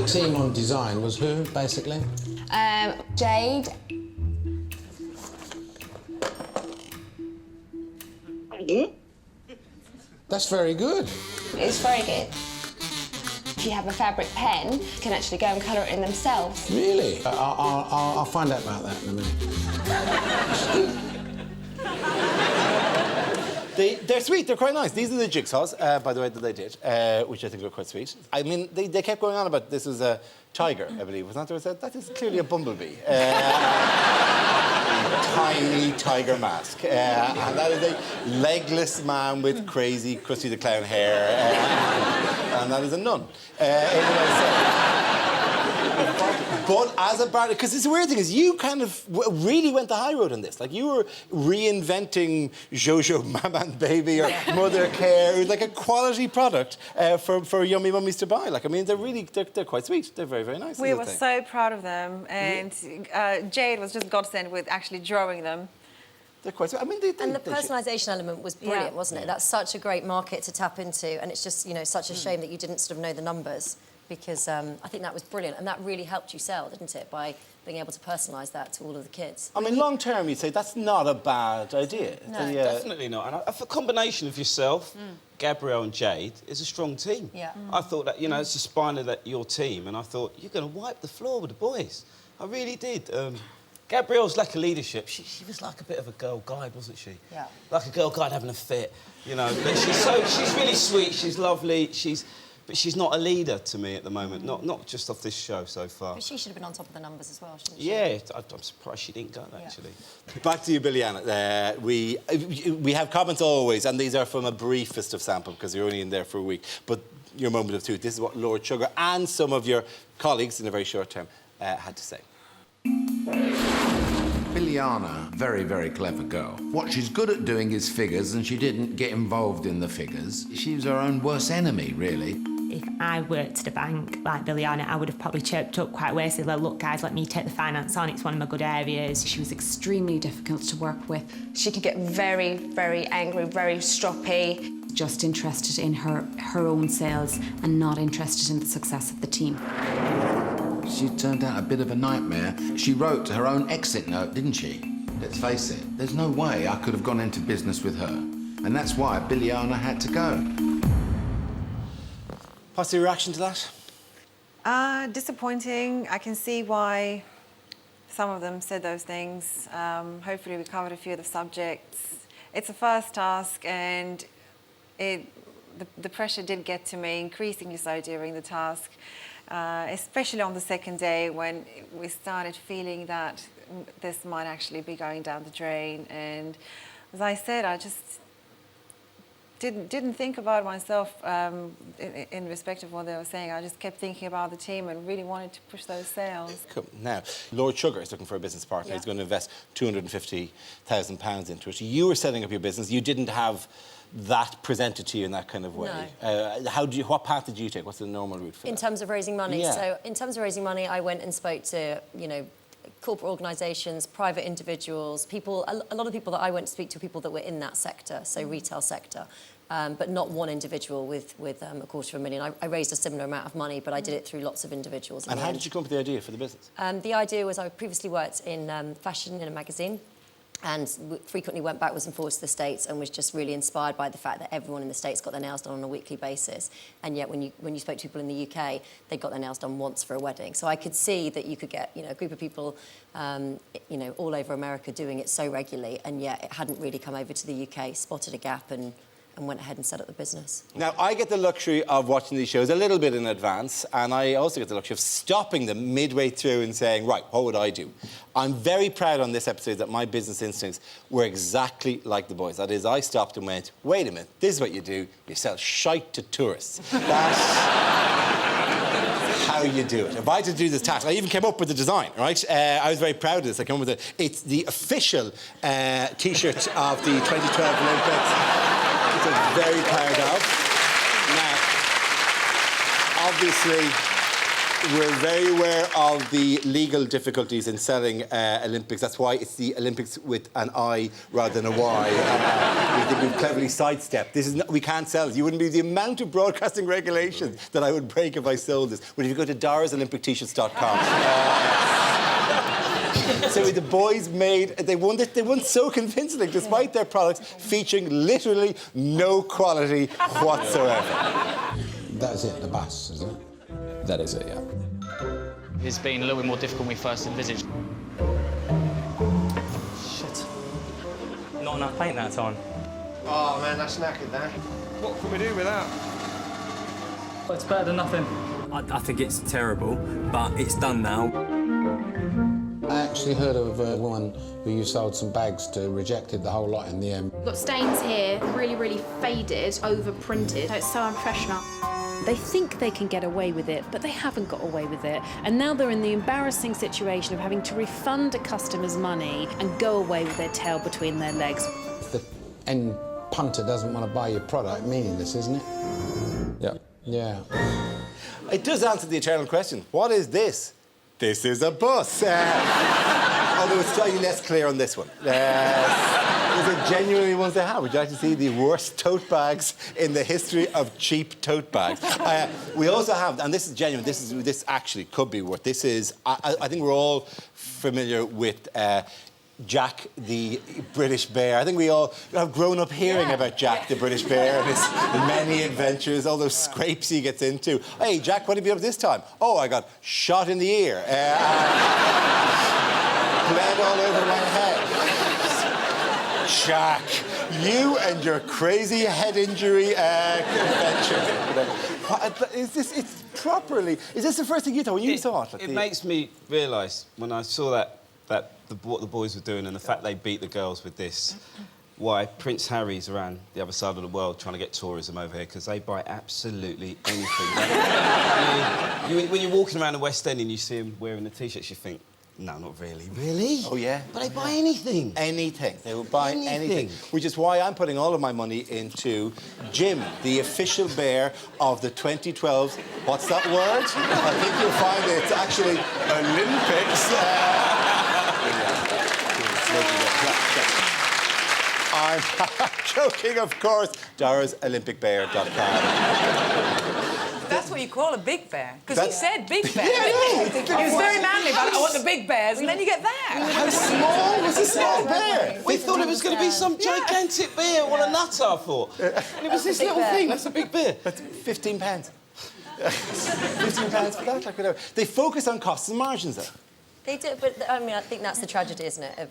team on design was who, basically? Jade. That's very good. It's very good. If you have a fabric pen, you can actually go and colour it in themselves. Really? I'll find out about that in a minute. They're sweet, they're quite nice. These are the jigsaws, by the way, that they did, which I think are quite sweet. I mean, they kept going on about this was a tiger, I believe, wasn't there? That is clearly a bumblebee. Tiny tiger mask. And that is a legless man with crazy Krusty the Clown hair. And that is a nun. But as a brand, because the weird thing is, you kind of really went the high road on this. Like, you were reinventing Jojo Mama and Baby or Mother Care. It was like a quality product for yummy mummies to buy. Like, I mean, they're quite sweet. They're very, very nice. We were so proud of them, and Jade was just godsend with actually drawing them. They're quite sweet. I mean, and the personalisation element was brilliant, wasn't it? That's such a great market to tap into, and it's just, you know, such a shame that you didn't sort of know the numbers. Because I think that was brilliant, and that really helped you sell, didn't it, by being able to personalise that to all of the kids. I mean, long term, you'd say that's not a bad idea. No, definitely not. And a combination of yourself, Gabrielle and Jade, is a strong team. Yeah. I thought that, you know, it's the spine of your team, and I thought, you're going to wipe the floor with the boys. I really did. Gabrielle's lack of leadership, she was like a bit of a girl guide, wasn't she? Yeah. Like a girl guide having a fit, you know. But she's really sweet, she's lovely, but she's not a leader to me at the moment, not just off this show so far. But she should have been on top of the numbers as well, shouldn't she? Yeah, I'm surprised she didn't go, actually. Back to you, Billy-Anna. We have comments always, and these are from a briefest of sample, because you're only in there for a week. But your moment of truth, this is what Lord Sugar and some of your colleagues in a very short term had to say. Billy-Anna, very, very clever girl. What she's good at doing is figures, and she didn't get involved in the figures. She was her own worst enemy, really. If I worked at a bank like Billy-Anna, I would have probably chirped up quite well, said, look, guys, let me take the finance on, it's one of my good areas. She was extremely difficult to work with. She could get very, very angry, very stroppy. Just interested in her own sales and not interested in the success of the team. She turned out a bit of a nightmare. She wrote her own exit note, didn't she? Let's face it, there's no way I could have gone into business with her. And that's why Billy-Anna had to go. What's your reaction to that? Disappointing. I can see why some of them said those things. Hopefully we covered a few of the subjects. It's a first task, and the pressure did get to me, increasingly so during the task, especially on the second day when we started feeling that this might actually be going down the drain. And as I said, I just didn't think about myself in respect of what they were saying. I just kept thinking about the team and really wanted to push those sales. Cool. Now, Lord Sugar is looking for a business partner. He's going to invest £250,000 into it. You were setting up your business. You didn't have that presented to you in that kind of way. No. What path did you take? What's the normal route for that? In terms of raising money? Yeah. So in terms of raising money, I went and spoke to, you know, corporate organisations, private individuals, people, a lot of people that I went to speak to, people that were in that sector, so retail sector, but not one individual with $250,000. I raised a similar amount of money, but I did it through lots of individuals. And how did you come up with the idea for the business? The idea was I previously worked in fashion in a magazine, and frequently went backwards and forwards to the States, and was just really inspired by the fact that everyone in the States got their nails done on a weekly basis, and yet when you spoke to people in the UK, they got their nails done once for a wedding. So I could see that you could get, you know, a group of people, you know, all over America doing it so regularly, and yet it hadn't really come over to the UK, spotted a gap and went ahead and set up the business. Now, I get the luxury of watching these shows a little bit in advance, and I also get the luxury of stopping them midway through and saying, right, what would I do? I'm very proud on this episode that my business instincts were exactly like the boys. That is, I stopped and went, wait a minute, this is what you do. You sell shite to tourists. That's how you do it. If I had to do this task, I even came up with the design, right? I was very proud of this. I came up with it. It's the official T-shirt of the 2012 Olympics. Which I'm very proud of. Now, obviously, We're very aware of the legal difficulties in selling Olympics. That's why it's the Olympics with an I rather than a Y. We think we've cleverly sidestepped. This is not, we can't sell it. You wouldn't believe the amount of broadcasting regulations that I would break if I sold this. But if you go to DorisOlympicT-shirts.com... So the boys they won so convincingly, despite their products featuring literally no quality whatsoever. That's it, the bus, is it? That is it, yeah. It's been a little bit more difficult than we first envisaged. Shit. Not enough paint that time. Oh, man, that's knackered, that. What can we do with that? Well, it's better than nothing. I think it's terrible, but it's done now. I actually heard of a woman who you sold some bags to, rejected the whole lot in the end. Got stains here, really, really faded, over-printed. It's so unprofessional. They think they can get away with it, but they haven't got away with it. And now they're in the embarrassing situation of having to refund a customer's money and go away with their tail between their legs. If the end punter doesn't want to buy your product, meaningless, isn't it? Yeah. Yeah. It does answer the eternal question. What is this? This is a bus. Although it's slightly less clear on this one. Is it genuinely ones they have? Would you like to see the worst tote bags in the history of cheap tote bags? We also have, and this is genuine, this actually could be worth, this is, I think we're all familiar with Jack the British Bear. I think we all have grown up hearing about Jack the British Bear and his many adventures, all those scrapes he gets into. Hey, Jack, what have you done this time? Oh, I got shot in the ear. Bled all over my head. Jack, you and your crazy head injury adventure. Is this the first thing you thought when you saw it? It makes me realise, when I saw what the boys were doing and the fact they beat the girls with this, why Prince Harry's around the other side of the world trying to get tourism over here, because they buy absolutely anything. When you're walking around the West End and you see them wearing the T-shirts, you think, no, not really. Really? Oh, yeah. But they buy anything. Anything. They will buy anything. Which is why I'm putting all of my money into Jim, the official bear of the 2012... What's that word? I think you'll find it's actually Olympics. I'm joking, of course. DorisOlympicBear.com. That's what you call a big bear. Because he said big bear. Yeah, no. He was very manly about, I want the big bears, and then you get that. How small was a small bear? We thought it was going to be some gigantic bear. What a nutter, I thought. And it was this little thing. That's a big bear. That's £15. £15 for that, like whatever. They focus on costs and margins, though. They do, but I mean, I think that's the tragedy, isn't it,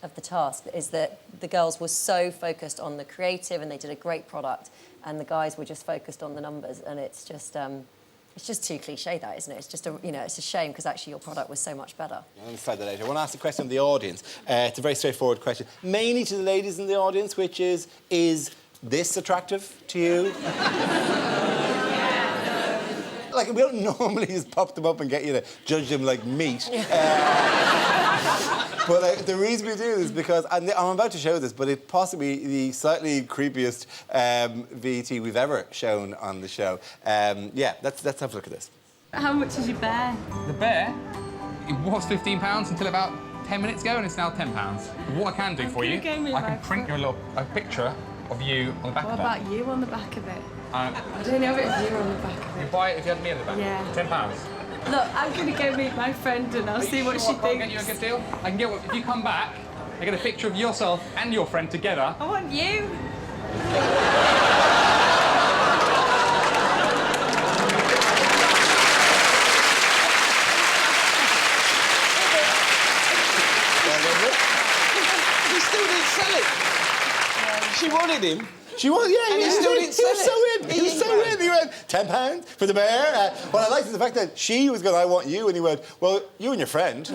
of the task, is that the girls were so focused on the creative and they did a great product, and the guys were just focused on the numbers, and it's just too cliche, that, isn't it? It's just it's a shame because actually your product was so much better. I'll decide that later. I want to ask a question of the audience. It's a very straightforward question, mainly to the ladies in the audience, which is this attractive to you? Like, we don't normally just pop them up and get you to judge them like meat. But the reason we do this is because, I'm about to show this, but it's possibly the slightly creepiest VT we've ever shown on the show. Yeah, let's have a look at this. How much is your bear? The bear? It was £15 until about 10 minutes ago, and it's now £10. What I can do for you, I can print you a picture of you on the back of that. What about you on the back of it? I don't know if you on the back of it. You buy it if you had me on the back? Yeah. £10. Look, I'm going to go meet my friend and I'll see what she thinks. I'll get you a good deal. I can get, if you come back, I get a picture of yourself and your friend together. I want you. He still didn't sell it. She wanted him. She was, yeah, and he still didn't sell it. He was so in. He went, £10 for the bear. What I liked is the fact that she was going, I want you, and he went, well, you and your friend. He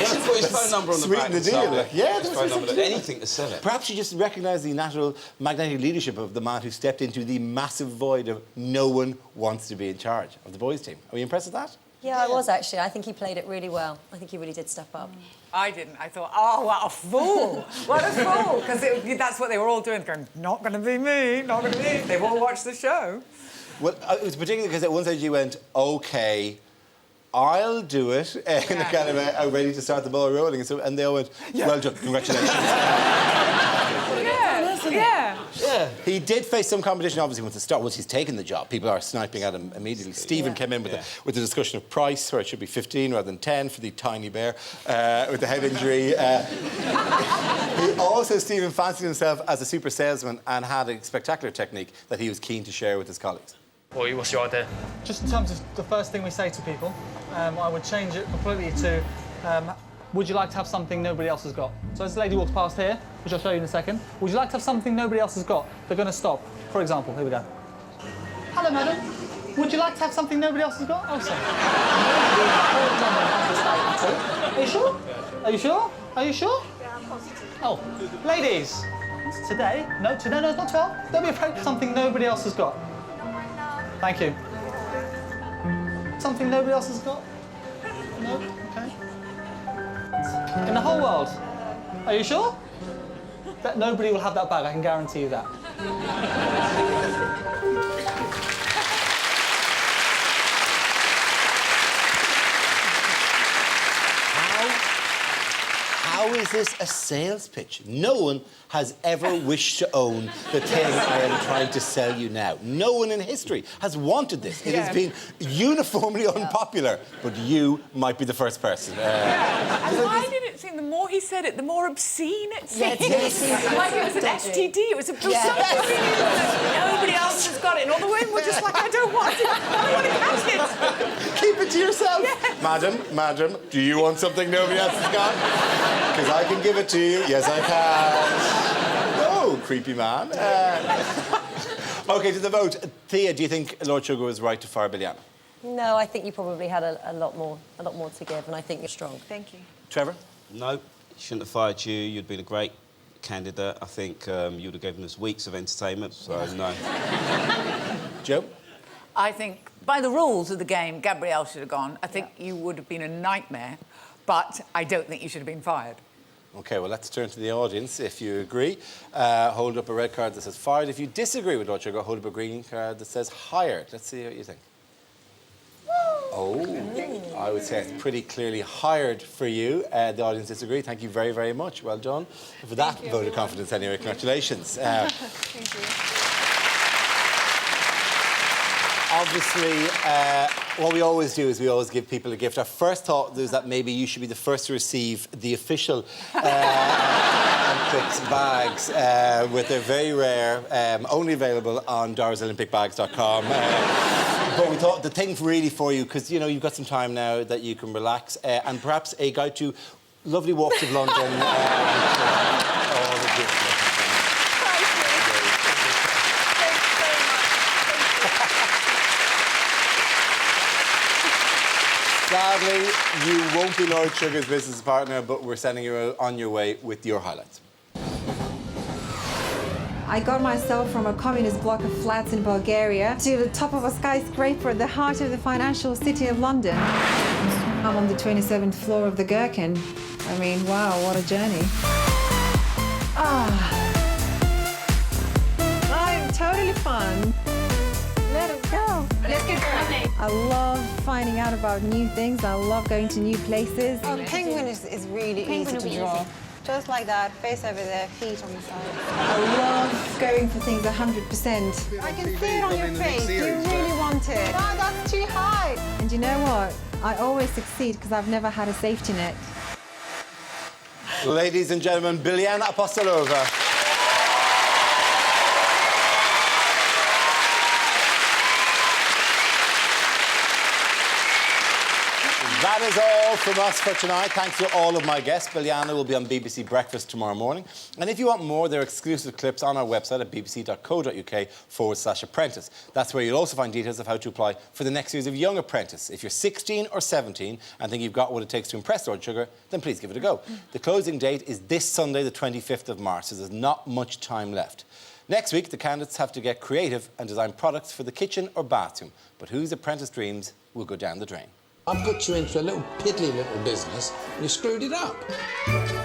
should put his phone number on the back. Sweeten the deal. Yeah, his phone number, anything to sell it. Perhaps she just recognised the natural magnetic leadership of the man who stepped into the massive void of no one wants to be in charge of the boys' team. Are you impressed with that? Yeah, I was actually. I think he played it really well. I think he really did step up. I didn't. I thought, oh, what a fool. What a fool. Because that's what they were all doing, going, not going to be me, not going to be me. They've all watched the show. Well, it was particularly because at one stage you went, OK, I'll do it, and kind of ready to start the ball rolling. And they all went, well done, congratulations. Yeah. He did face some competition, obviously, once he's taken the job. People are sniping at him immediately. Stephen came in with the discussion of price, where it should be 15 rather than 10 for the tiny bear with the head injury. He also, Stephen, fancied himself as a super salesman and had a spectacular technique that he was keen to share with his colleagues. What's your idea? Just in terms of the first thing we say to people, I would change it completely to, would you like to have something nobody else has got? So as the lady walks past here, which I'll show you in a second, would you like to have something nobody else has got? They're going to stop. For example, here we go. Hello, madam. Would you like to have something nobody else has got? Oh, sorry. Are you sure? Are you sure? Are you sure? Yeah, I'm positive. Oh, ladies, today? No, it's not 12. Don't be afraid. Something nobody else has got. Thank you. Something nobody else has got? No? OK. In the whole world? Are you sure? That nobody will have that bag, I can guarantee you that. How is this a sales pitch? No one has ever wished to own the thing I am trying to sell you now. No one in history has wanted this. It has been uniformly unpopular, but you might be the first person. And why did it seem, the more he said it, the more obscene it seemed? Like it was an STD, it was a nobody else has got it, and all the women were just like, I don't want it, I don't want to catch it. Keep it to yourself. Yes. Madam, do you want something nobody else has got? Because I can give it to you. Yes, I can. Oh, creepy man. OK, to the vote. Thea, do you think Lord Sugar was right to fire Biljana? No, I think you probably had a lot more to give, and I think you're strong. Thank you. Trevor? No, shouldn't have fired you. You'd been a great candidate. I think you would have given us weeks of entertainment, so no. Joe? I think, by the rules of the game, Gabrielle should have gone. I think you would have been a nightmare, but I don't think you should have been fired. OK, well, let's turn to the audience. If you agree, hold up a red card that says fired. If you disagree with Lord Sugar, hold up a green card that says hired. Let's see what you think. Oh, I would say it's pretty clearly hired for you. The audience disagree. Thank you very, very much. Well done. And for that vote of confidence, anyway, congratulations. Thank you. Obviously, what we always do is we always give people a gift. Our first thought was that maybe you should be the first to receive the official Olympics bags, with their very rare, only available on DorisOlympicBags.com. But we thought the thing really for you, because, you know, you've got some time now that you can relax, and perhaps a guide to lovely walks of London. All the gifts. Sadly, you won't be Lord Sugar's business partner, but we're sending you on your way with your highlights. I got myself from a communist block of flats in Bulgaria to the top of a skyscraper at the heart of the financial city of London. I'm on the 27th floor of the Gherkin. I mean, wow, what a journey. I'm totally fun. Let it go. Let's get going. I love finding out about new things. I love going to new places. Penguin is really easy to draw. Just like that, face over there, feet on the side. I love going for things 100%. I can see it on your face. You really want it. No, that's too high. And you know what? I always succeed because I've never had a safety net. Ladies and gentlemen, Biljana Apostolova. That is all from us for tonight. Thanks to all of my guests. Biljana will be on BBC Breakfast tomorrow morning. And if you want more, there are exclusive clips on our website at bbc.co.uk/apprentice. That's where you'll also find details of how to apply for the next series of Young Apprentice. If you're 16 or 17 and think you've got what it takes to impress Lord Sugar, then please give it a go. The closing date is this Sunday, the 25th of March, so there's not much time left. Next week, the candidates have to get creative and design products for the kitchen or bathroom. But whose apprentice dreams will go down the drain? I put you into a little piddly little business and you screwed it up.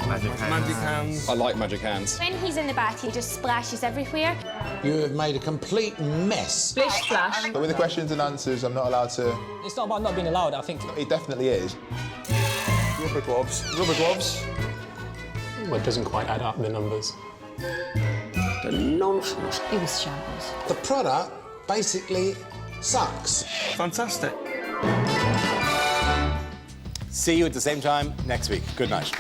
Magic hands. I like magic hands. When he's in the bath, he just splashes everywhere. You have made a complete mess. Splish splash. But with the questions and answers, I'm not allowed to... It's not about not being allowed, I think. It definitely is. Rubber gloves. Rubber gloves. Well, it doesn't quite add up, the numbers. The nonsense. It was shambles. The product basically sucks. Fantastic. See you at the same time next week. Good night.